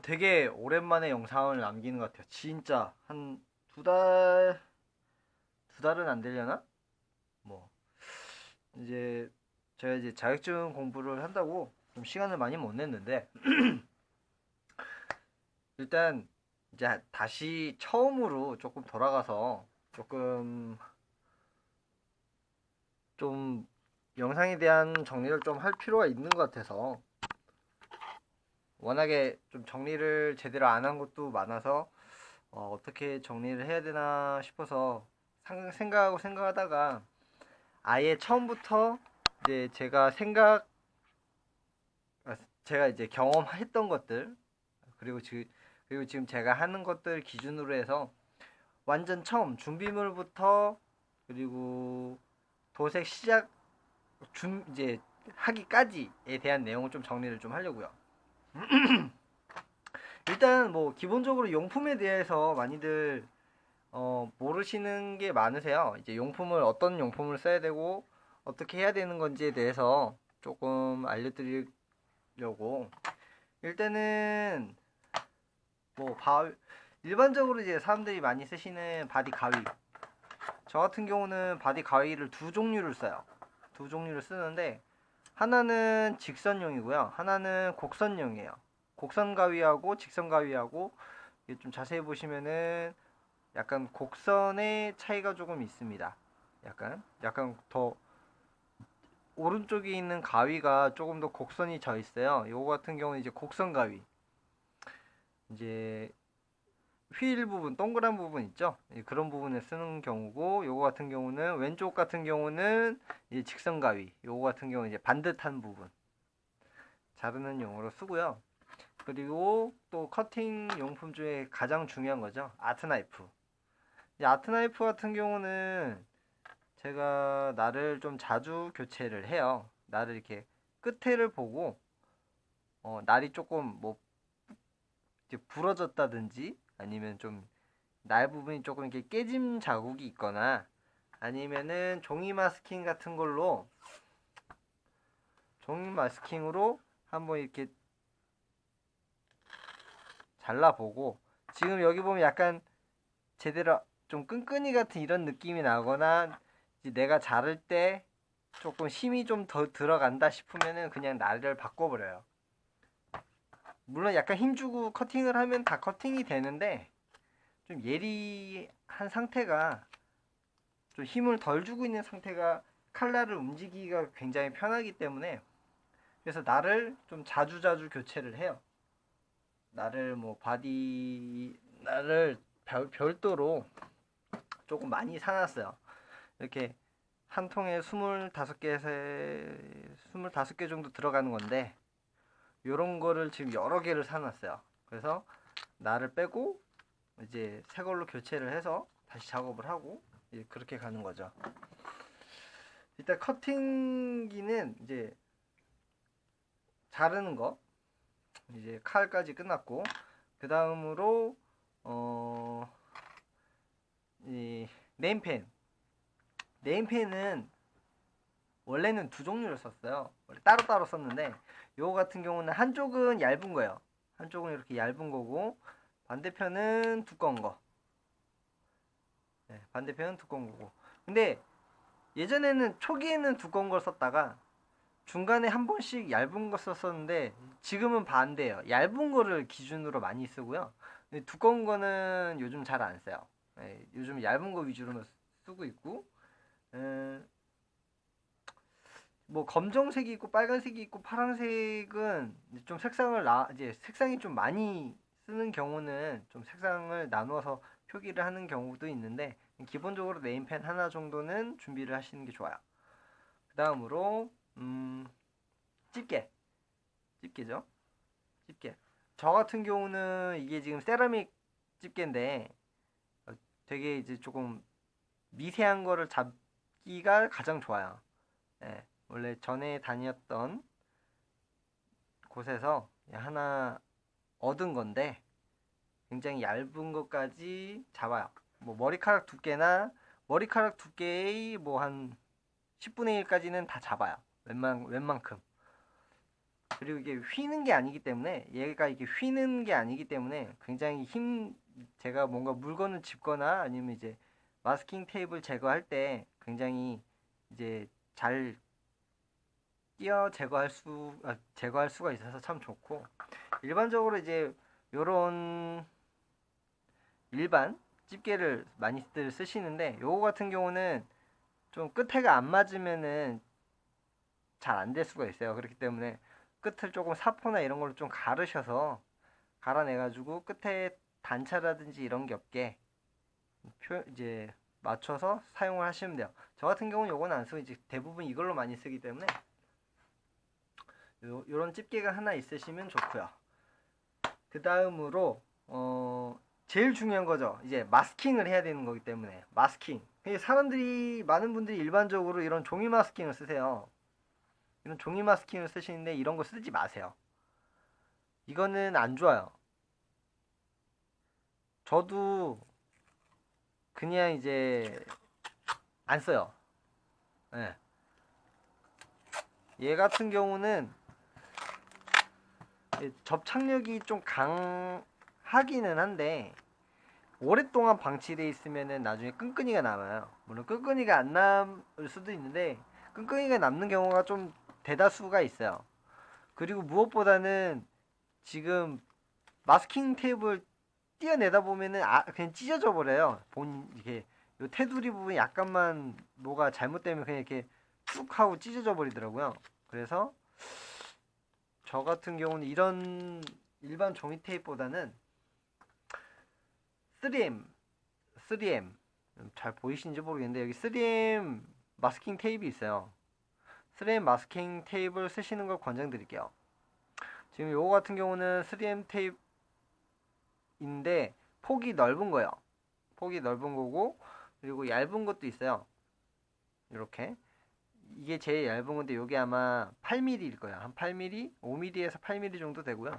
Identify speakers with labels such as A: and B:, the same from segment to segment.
A: 되게 오랜만에 영상을 남기는 것 같아요. 진짜 한 두 달, 두 달은 안 되려나? 뭐 이제 제가 이제 자격증 공부를 한다고 좀 시간을 많이 못 냈는데 일단 이제 다시 처음으로 조금 돌아가서 조금 좀 영상에 대한 정리를 좀 할 필요가 있는 것 같아서 워낙에 좀 정리를 제대로 안 한 것도 많아서 어떻게 정리를 해야 되나 싶어서 생각하다가 아예 처음부터 이제 제가 이제 경험했던 것들 그리고 지금 제가 하는 것들 기준으로 해서 완전 처음 준비물부터 그리고 도색 시작 이제 하기까지에 대한 내용을 좀 정리를 좀 하려고요. 일단 뭐 기본적으로 용품에 대해서 많이들 모르시는 게 많으세요. 이제 어떤 용품을 써야 되고 어떻게 해야 되는 건지에 대해서 조금 알려드리려고. 일단은 뭐 일반적으로 이제 사람들이 많이 쓰시는 바디 가위. 저 같은 경우는 바디 가위를 두 종류를 써요. 두 종류를 쓰는데 하나는 직선용이고요. 하나는 곡선용이에요. 곡선 가위하고 직선 가위하고 좀 자세히 보시면은 약간 곡선의 차이가 조금 있습니다. 약간 더 오른쪽에 있는 가위가 조금 더 곡선이 져 있어요. 요거 같은 경우는 이제 곡선 가위. 이제 휠 부분, 동그란 부분 있죠? 그런 부분에 쓰는 경우고, 요거 같은 경우는 왼쪽 같은 경우는 이제 직선 가위. 요거 같은 경우는 이제 반듯한 부분 자르는 용으로 쓰고요. 그리고 또 커팅 용품 중에 가장 중요한 거죠. 아트 나이프. 이 아트 나이프 같은 경우는 제가 날을 좀 자주 교체를 해요. 날을 이렇게 끝에를 보고 날이 조금 뭐 이제 부러졌다든지 아니면 좀 날 부분이 조금 이렇게 깨짐 자국이 있거나 아니면은 종이 마스킹으로 한번 이렇게 잘라보고 지금 여기 보면 약간 제대로 좀 끈끈이 같은 이런 느낌이 나거나 이제 내가 자를 때 조금 힘이 좀 더 들어간다 싶으면은 그냥 날을 바꿔버려요. 물론 약간 힘주고 커팅을 하면 다 커팅이 되는데 좀 예리한 상태가 좀 힘을 덜 주고 있는 상태가 칼날을 움직이기가 굉장히 편하기 때문에 그래서 날을 좀 자주자주 교체를 해요. 날을 별도로 조금 많이 사놨어요. 이렇게 한 통에 25개 정도 들어가는 건데 요런 거를 지금 여러 개를 사놨어요. 그래서 날을 빼고 이제 새 걸로 교체를 해서 다시 작업을 하고 이제 그렇게 가는 거죠. 일단 커팅기는 이제 자르는 거 이제 칼까지 끝났고 그 다음으로 어, 이 네임펜은 원래는 두 종류를 썼어요. 원래 따로따로 썼는데 요거 같은 경우는 한쪽은 얇은 거예요. 한쪽은 이렇게 얇은 거고 반대편은 두꺼운 거. 네, 반대편은 두꺼운 거고. 근데 예전에는 초기에는 두꺼운 걸 썼다가 중간에 한 번씩 얇은 거 썼었는데 지금은 반대예요. 얇은 거를 기준으로 많이 쓰고요. 근데 두꺼운 거는 요즘 잘 안 써요. 네, 요즘 얇은 거 위주로 쓰고 있고 음, 뭐 검정색이 있고 빨간색이 있고 파란색은 좀 이제 색상이 좀 많이 쓰는 경우는 좀 색상을 나누어서 표기를 하는 경우도 있는데 기본적으로 네임펜 하나 정도는 준비를 하시는 게 좋아요. 그 다음으로 집게 집게죠. 집게. 저 같은 경우는 이게 지금 세라믹 집게인데 되게 이제 조금 미세한 거를 잡기가 가장 좋아요. 예, 원래 전에 다녔던 곳에서 하나 얻은 건데 굉장히 얇은 것까지 잡아요. 뭐 머리카락 두께의 뭐 한 10분의 1까지는 다 잡아요. 웬만큼. 그리고 이게 휘는 게 아니기 때문에, 얘가 이게 휘는 게 아니기 때문에 굉장히 제가 뭔가 물건을 짚거나 아니면 이제 마스킹 테이프를 제거할 때 굉장히 이제 잘 제거할 수가 있어서 참 좋고, 일반적으로 이제 요런 일반 집게를 많이들 쓰시는데, 요거 같은 경우는 좀 끝에가 안 맞으면은 잘 안 될 수가 있어요. 그렇기 때문에 끝을 조금 사포나 이런 걸로 좀 갈아내가지고 끝에 단차라든지 이런 게 없게 이제 맞춰서 사용을 하시면 돼요. 저 같은 경우는 요건 안 쓰고 이제 대부분 이걸로 많이 쓰기 때문에 요런 집게가 하나 있으시면 좋고요. 그 다음으로 제일 중요한 거죠. 이제 마스킹을 해야 되는 거기 때문에 마스킹. 많은 분들이 일반적으로 이런 종이 마스킹을 쓰세요. 이런 종이 마스킹을 쓰시는데 이런 거 쓰지 마세요. 이거는 안 좋아요. 저도 그냥 이제 안 써요. 네. 얘 같은 경우는 접착력이 좀 강하기는 한데 오랫동안 방치되어 있으면은 나중에 끈끈이가 남아요. 물론 끈끈이가 안 남을 수도 있는데 끈끈이가 남는 경우가 좀 대다수가 있어요. 그리고 무엇보다는 지금 마스킹 테이프를 띄어내다 보면은 그냥 찢어져 버려요. 이게 요 테두리 부분 약간만 뭐가 잘못되면 그냥 이렇게 쭉 하고 찢어져 버리더라고요. 그래서 저 같은 경우는 이런 일반 종이 테이프보다는 3M 잘 보이시는지 모르겠는데 여기 3M 마스킹 테이프 있어요. 3M 마스킹 테이프를 쓰시는 걸 권장드릴게요. 지금 요거 같은 경우는 3M 테이프인데 폭이 넓은 거예요. 폭이 넓은 거고, 그리고 얇은 것도 있어요. 이렇게 이게 제일 얇은 건데 요게 아마 8mm일 거예요. 한 8mm, 5mm에서 8mm 정도 되고요.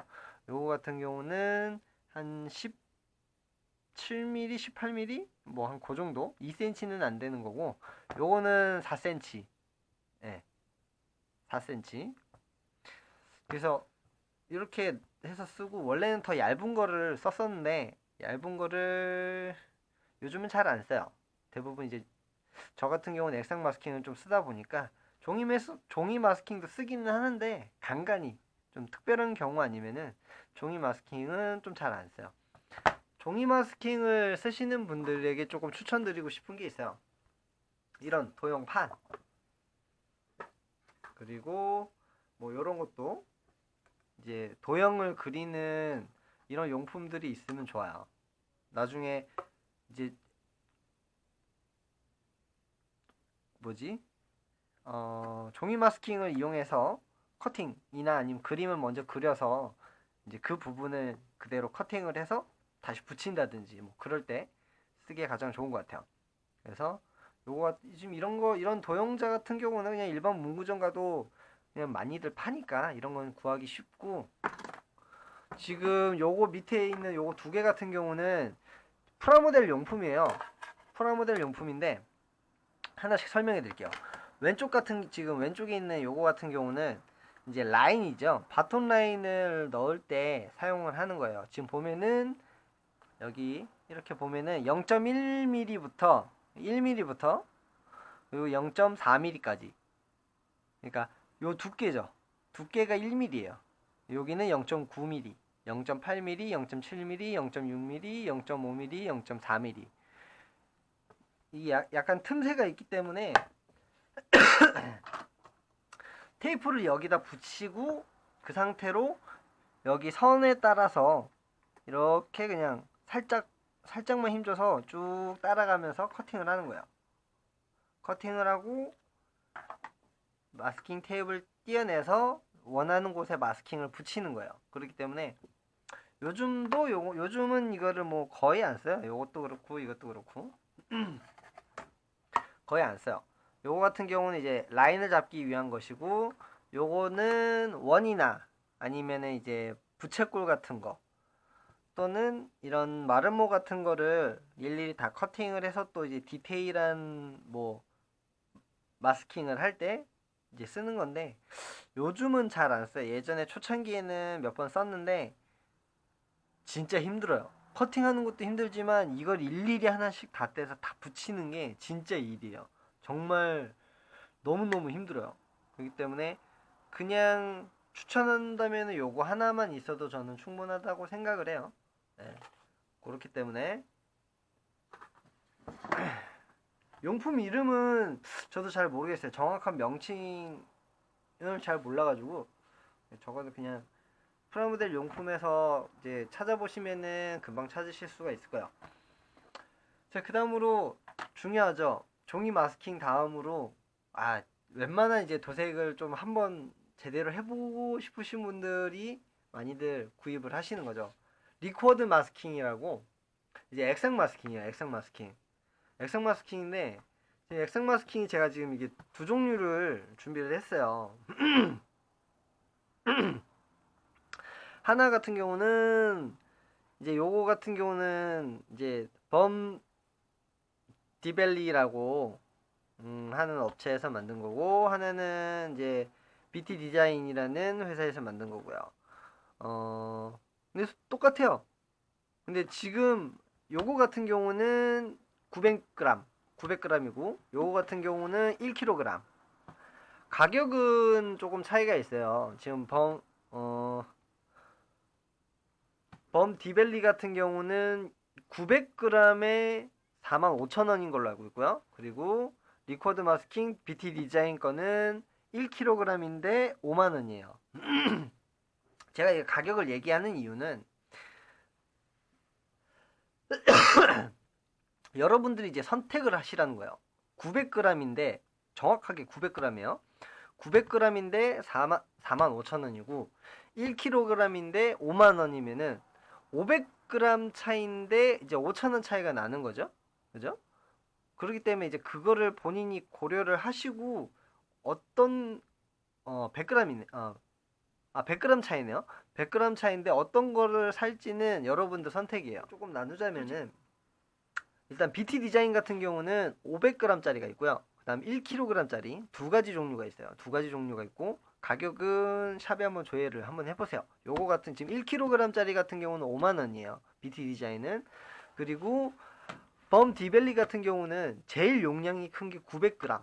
A: 요거 같은 경우는 한 17mm, 18mm 뭐 한 그 정도, 2cm는 안 되는 거고, 요거는 4cm, 예, 4cm. 그래서 이렇게 해서 쓰고, 원래는 더 얇은 거를 썼었는데 얇은 거를 요즘은 잘 안 써요. 대부분 이제 저 같은 경우는 액상 마스킹을 좀 쓰다 보니까 종이 마스킹도 쓰기는 하는데 간간히 좀 특별한 경우 아니면은 종이 마스킹은 좀 잘 안 써요. 종이 마스킹을 쓰시는 분들에게 조금 추천드리고 싶은 게 있어요. 이런 도형판, 그리고 뭐 이런 것도 이제 도형을 그리는 이런 용품들이 있으면 좋아요. 나중에 이제 종이 마스킹을 이용해서 커팅이나 아니면 그림을 먼저 그려서 이제 그 부분을 그대로 커팅을 해서 다시 붙인다든지 뭐 그럴 때 쓰기에 가장 좋은 것 같아요. 그래서 지금 이런 도형자 같은 경우는 그냥 일반 문구점 가도 그냥 많이들 파니까 이런 건 구하기 쉽고, 지금 요거 밑에 있는 요거 두 개 같은 경우는 프라모델 용품이에요. 프라모델 용품인데 하나씩 설명해 드릴게요. 지금 왼쪽에 있는 요거 같은 경우는 이제 라인이죠. 바톤 라인을 넣을 때 사용을 하는 거예요. 지금 보면은 여기 이렇게 보면은 0.1mm부터 1mm부터 그리고 0.4mm까지. 그러니까 요 두께죠. 두께가 1mm예요. 여기는 0.9mm, 0.8mm, 0.7mm, 0.6mm, 0.5mm, 0.4mm. 이 약간 틈새가 있기 때문에 테이프를 여기다 붙이고 그 상태로 여기 선에 따라서 이렇게 그냥 살짝만 힘줘서 쭉 따라가면서 커팅을 하는 거예요. 커팅을 하고 마스킹 테이프를 띄어내서 원하는 곳에 마스킹을 붙이는 거예요. 그렇기 때문에 요즘은 이거를 뭐 거의 안 써요. 요것도 그렇고 이것도 그렇고 거의 안 써요. 요거 같은 경우는 이제 라인을 잡기 위한 것이고, 요거는 원이나 아니면은 이제 부채꼴 같은 거 또는 이런 마름모 같은 거를 일일이 다 커팅을 해서 또 이제 디테일한 뭐 마스킹을 할 때 이제 쓰는 건데, 요즘은 잘 안 써요. 예전에 초창기에는 몇 번 썼는데 진짜 힘들어요. 커팅하는 것도 힘들지만 이걸 일일이 하나씩 다 떼서 다 붙이는 게 진짜 일이에요. 정말 너무너무 힘들어요. 그렇기 때문에 그냥 추천한다면 요거 하나만 있어도 저는 충분하다고 생각을 해요. 네. 그렇기 때문에 용품 이름은 저도 잘 모르겠어요. 정확한 명칭을 잘 몰라가지고 저거는 그냥 프라모델 용품에서 이제 찾아보시면은 금방 찾으실 수가 있을 거예요. 자, 그 다음으로 중요하죠. 종이 마스킹 다음으로 웬만한 이제 도색을 좀 한번 제대로 해보고 싶으신 분들이 많이들 구입을 하시는 거죠. 리코드 마스킹이라고 이제 액상 마스킹이에요. 액상 마스킹. 액상 마스킹인데 액상 마스킹이 제가 지금 이게 두 종류를 준비를 했어요. 하나 같은 경우는 이제 요거 같은 경우는 이제 범 디벨리라고 하는 업체에서 만든 거고 하나는 이제 BT 디자인이라는 회사에서 만든 거고요. 근데 똑같아요. 근데 지금 요거 같은 경우는 900g이고 요거 같은 경우는 1kg. 가격은 조금 차이가 있어요. 지금 범 디벨리 같은 경우는 900g에 45,000원인 걸로 알고 있고요. 그리고 리코드 마스킹 BT 디자인 거는 1kg인데 5만원이에요. 제가 이 가격을 얘기하는 이유는 여러분들이 이제 선택을 하시라는 거예요. 900g인데 정확하게 900g이에요. 900g인데 45,000원이고 1kg인데 5만원이면은 500g 차이인데 이제 5,000원 차이가 나는 거죠. 그죠? 그렇기 때문에 이제 그거를 본인이 고려를 하시고 어떤 100g이네. 100g 차이네요. 100g 차이인데 어떤 거를 살지는 여러분들 선택이에요. 조금 나누자면은 일단 BT 디자인 같은 경우는 500g짜리가 있고요. 그다음 1kg짜리 두 가지 종류가 있어요. 두 가지 종류가 있고 가격은 샵에 한번 조회를 한번 해보세요. 요거 같은 지금 1kg짜리 같은 경우는 5만 원이에요. BT 디자인은. 그리고 범 디벨리 같은 경우는 제일 용량이 큰 게 900g.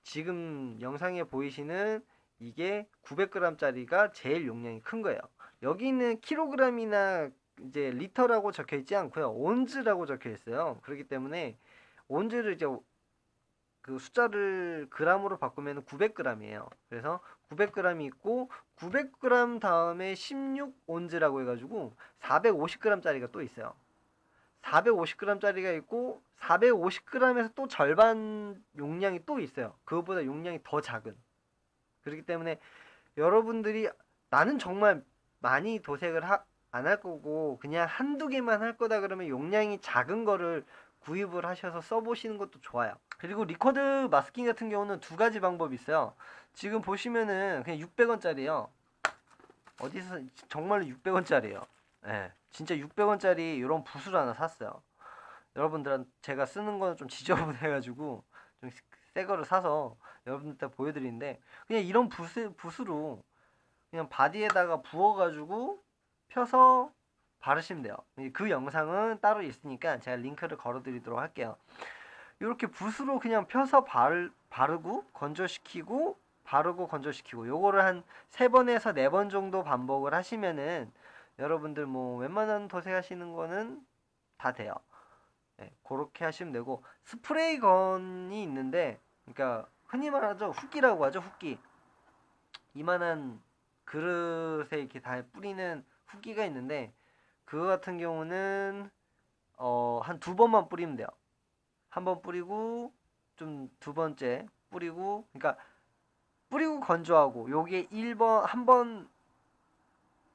A: 지금 영상에 보이시는 이게 900g짜리가 제일 용량이 큰 거예요. 여기는 킬로그램이나 이제 리터라고 적혀 있지 않고요. 온즈라고 적혀 있어요. 그렇기 때문에 온즈를 이제 그 숫자를 그램으로 바꾸면 900g이에요. 그래서 900g이 있고 900g 다음에 16온즈라고 해가지고 450g짜리가 또 있어요. 450g짜리가 있고 450g에서 또 절반 용량이 또 있어요. 그것보다 용량이 더 작은. 그렇기 때문에 여러분들이 나는 정말 많이 도색을 안 할 거고 그냥 한두 개만 할 거다 그러면 용량이 작은 거를 구입을 하셔서 써보시는 것도 좋아요. 그리고 리코드 마스킹 같은 경우는 두 가지 방법이 있어요. 지금 보시면은 그냥 600원짜리요. 어디서 정말로 600원짜리예요. 예, 진짜 600원짜리 이런 붓을 하나 샀어요. 여러분들한 제가 쓰는 거는 좀 지저분해가지고 좀 새 거를 사서 여러분들한테 보여드리는데 그냥 이런 붓으로 그냥 바디에다가 부어가지고 펴서 바르시면 돼요. 그 영상은 따로 있으니까 제가 링크를 걸어드리도록 할게요. 이렇게 붓으로 그냥 펴서 바르고 건조시키고 바르고 건조시키고 요거를 한 3번에서 4번 정도 반복을 하시면은 여러분들 뭐 웬만한 도색하시는 거는 다 돼요. 네, 그렇게 하시면 되고 스프레이 건이 있는데 그러니까 흔히 말하죠 훅기라고 하죠 훅기. 이만한 그릇에 이렇게 다 뿌리는 훅기가 있는데 그거 같은 경우는 한 2번만 뿌리면 돼요. 한 번 뿌리고 좀 두 번째 뿌리고 그러니까 뿌리고 건조하고 요게 1번 한 번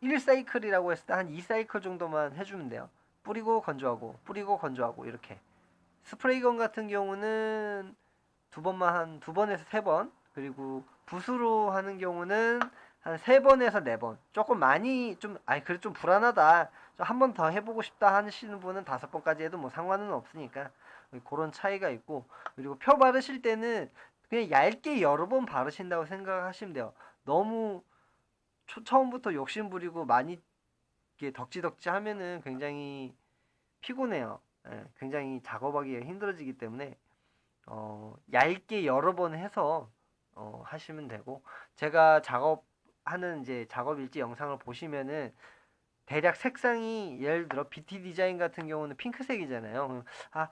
A: 1사이클이라고 했을 때 한 2사이클 정도만 해주면 돼요. 뿌리고 건조하고 이렇게. 스프레이건 같은 경우는 두 번에서 세 번, 그리고 붓으로 하는 경우는 한 3번에서 4번. 조금 많이 그래 좀 불안하다. 한 번 더 해보고 싶다 하시는 분은 5번까지 해도 뭐 상관은 없으니까 그런 차이가 있고 그리고 펴 바르실 때는 그냥 얇게 여러 번 바르신다고 생각하시면 돼요. 너무 처음부터 욕심 부리고 많이 이렇게 덕지덕지 하면은 굉장히 피곤해요. 예, 굉장히 작업하기가 힘들어지기 때문에 얇게 여러 번 해서 하시면 되고, 제가 작업하는 이제 작업 일지 영상을 보시면은 대략 색상이, 예를 들어 BT 디자인 같은 경우는 핑크색이잖아요. 아,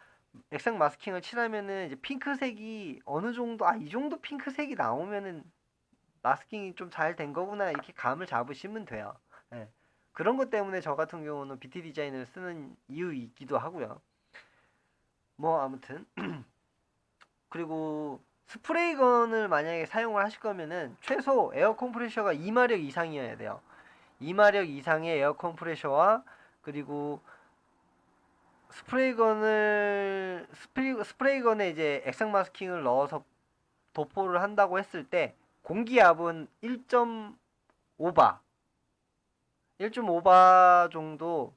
A: 액상 마스킹을 칠하면은 이제 핑크색이 어느 정도, 이 정도 핑크색이 나오면은 마스킹이 좀 잘 된 거구나, 이렇게 감을 잡으시면 돼요. 예. 그런 것 때문에 저 같은 경우는 BT 디자인을 쓰는 이유이기도 하고요. 뭐 아무튼 그리고 스프레이건을 만약에 사용을 하실 거면은 최소 에어 컴프레셔가 2마력 이상이어야 돼요. 2마력 이상의 에어 컴프레셔와, 그리고 스프레이건에 이제 액상 마스킹을 넣어서 도포를 한다고 했을 때 공기압은 1.5바 1.5바 정도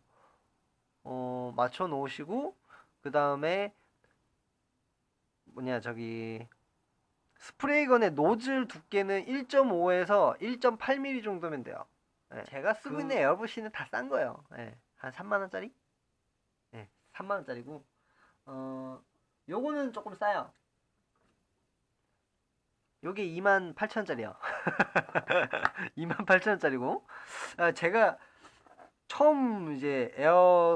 A: 맞춰 놓으시고, 그 다음에 스프레이건의 노즐 두께는 1.5에서 1.8mm 정도면 돼요. 예, 제가 쓰고 있는 에어브러시는 다 싼 거예요. 예, 한 3만원짜리? 예, 3만원짜리고, 요거는 조금 싸요. 요게 28,000원짜리요. 28,000원짜리고, 제가 처음 이제 에어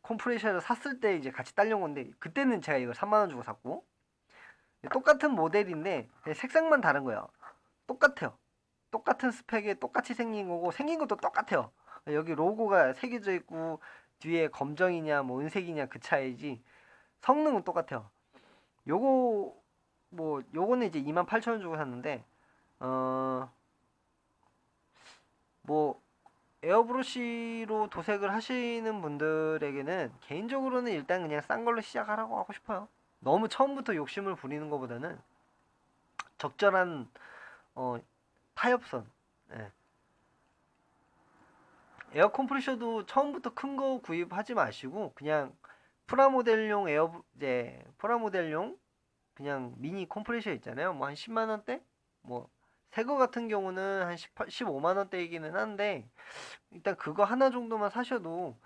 A: 컴프레셔를 샀을 때 이제 같이 딸려온 건데, 그때는 제가 이거 3만원 주고 샀고, 똑같은 모델인데 색상만 다른 거예요. 똑같아요. 똑같은 스펙에 똑같이 생긴 거고, 생긴 것도 똑같아요. 여기 로고가 새겨져 있고 뒤에 검정이냐 뭐 은색이냐 그 차이지, 성능은 똑같아요. 요거는 이제 28,000원 주고 샀는데, 뭐 에어브러쉬로 도색을 하시는 분들에게는 개인적으로는 일단 그냥 싼 걸로 시작하라고 하고 싶어요. 너무 처음부터 욕심을 부리는 것보다는 적절한 타협선. 예. 에어 컴프레셔도 처음부터 큰 거 구입하지 마시고 그냥 프라모델용 프라모델용 그냥 미니 컴프레셔 있잖아요. 뭐 한 10만 원대? 뭐 새 거 같은 경우는 한 15만 원대이기는 한데, 일단 그거 하나 정도만 사셔도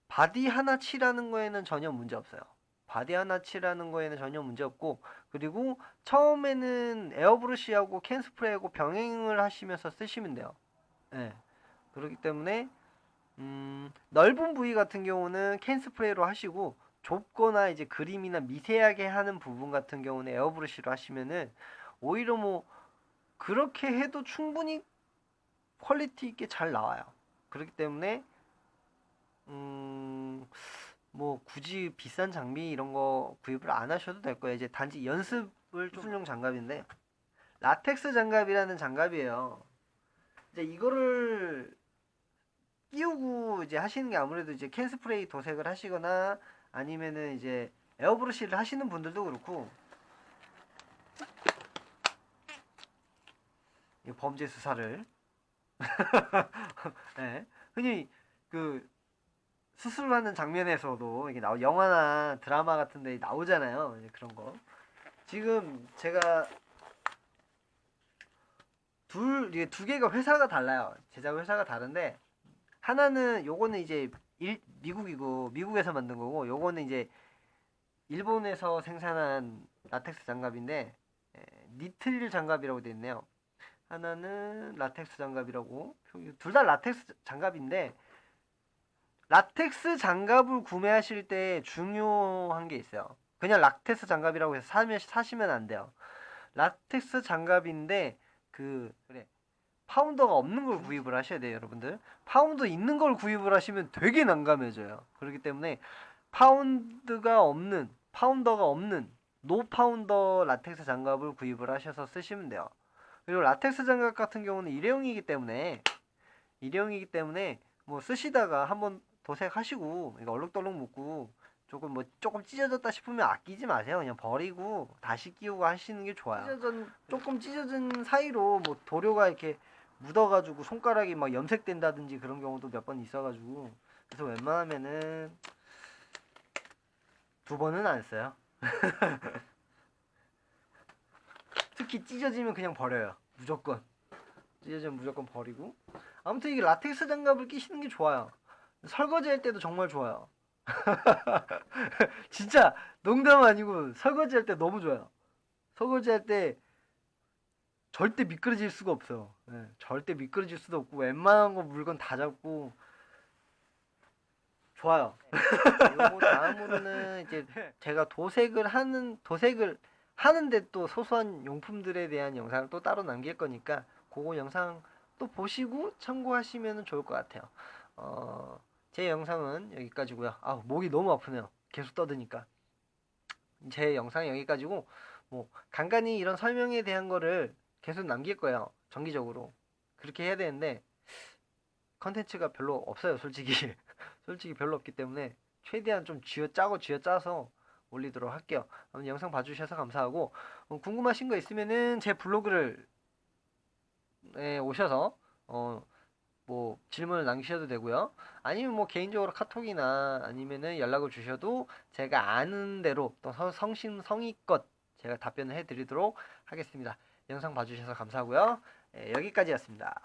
A: 바디 하나 칠하는 거에는 전혀 문제 없어요. 바디 하나 칠하는 거에는 전혀 문제 없고, 그리고 처음에는 에어브러쉬하고 캔 스프레이하고 병행을 하시면서 쓰시면 돼요. 예. 그렇기 때문에 넓은 부위 같은 경우는 캔 스프레이로 하시고, 좁거나 이제 그림이나 미세하게 하는 부분 같은 경우는 에어브러쉬로 하시면은 오히려 뭐 그렇게 해도 충분히 퀄리티 있게 잘 나와요. 그렇기 때문에 뭐 굳이 비싼 장비 이런 거 구입을 안 하셔도 될 거예요. 이제 단지 연습을 좀 수용 장갑인데, 라텍스 장갑이라는 장갑이에요. 이제 이거를 끼우고 이제 하시는 게, 아무래도 이제 캔 스프레이 도색을 하시거나 아니면은 이제 에어브러쉬를 하시는 분들도 그렇고, 이 범죄 수사를 네. 흔히 그 수술하는 장면에서도 이게 영화나 드라마 같은 데 나오잖아요. 이제 그런 거. 지금 제가 이게 두 개가 회사가 달라요. 제작 회사가 다른데, 하나는 요거는 이제 미국이고 미국에서 만든 거고, 요거는 이제 일본에서 생산한 라텍스 장갑인데, 니트릴 장갑이라고 되어 있네요. 하나는 라텍스 장갑이라고, 둘 다 라텍스 장갑인데, 라텍스 장갑을 구매하실 때 중요한 게 있어요. 그냥 라텍스 장갑이라고 해서 사시면 안 돼요. 라텍스 장갑인데 그래, 파운더가 없는 걸 구입을 하셔야 돼요, 여러분들. 파운더 있는 걸 구입을 하시면 되게 난감해져요. 그렇기 때문에 파운더가 없는 노파운더 라텍스 장갑을 구입을 하셔서 쓰시면 돼요. 그리고 라텍스 장갑 같은 경우는 일회용이기 때문에 뭐 쓰시다가 한번 도색하시고 이거 얼룩덜룩 묻고 조금 찢어졌다 싶으면 아끼지 마세요. 그냥 버리고 다시 끼우고 하시는 게 좋아요. 조금 찢어진 사이로 뭐 도료가 이렇게 묻어가지고 손가락이 막 염색된다든지 그런 경우도 몇 번 있어가지고, 그래서 웬만하면은 2번은 안 써요. 특히 찢어지면 그냥 버려요. 무조건. 찢어지면 무조건 버리고. 아무튼 이게 라텍스 장갑을 끼시는 게 좋아요. 설거지 할 때도 정말 좋아요. 진짜 농담 아니고 설거지 할 때 너무 좋아요. 설거지 할 때 절대 미끄러질 수가 없어요. 네, 절대 미끄러질 수도 없고 웬만한 거 물건 다 잡고 좋아요. 그리고 다음으로는 이제 제가 도색을 하는데 또 소소한 용품들에 대한 영상을 또 따로 남길 거니까 그거 영상 또 보시고 참고하시면 좋을 것 같아요. 제 영상은 여기까지고요. 아, 목이 너무 아프네요. 계속 떠드니까. 제 영상은 여기까지고 뭐 간간히 이런 설명에 대한 거를 계속 남길 거예요. 정기적으로. 그렇게 해야 되는데 컨텐츠가 별로 없어요, 솔직히. 솔직히 별로 없기 때문에 최대한 좀 쥐어짜서 올리도록 할게요. 오늘 영상 봐주셔서 감사하고 궁금하신 거 있으면은 제 블로그를 오셔서 뭐 질문을 남기셔도 되고요. 아니면 뭐 개인적으로 카톡이나 아니면은 연락을 주셔도 제가 아는 대로 또 성의껏 제가 답변을 해드리도록 하겠습니다. 영상 봐주셔서 감사하고요. 여기까지였습니다.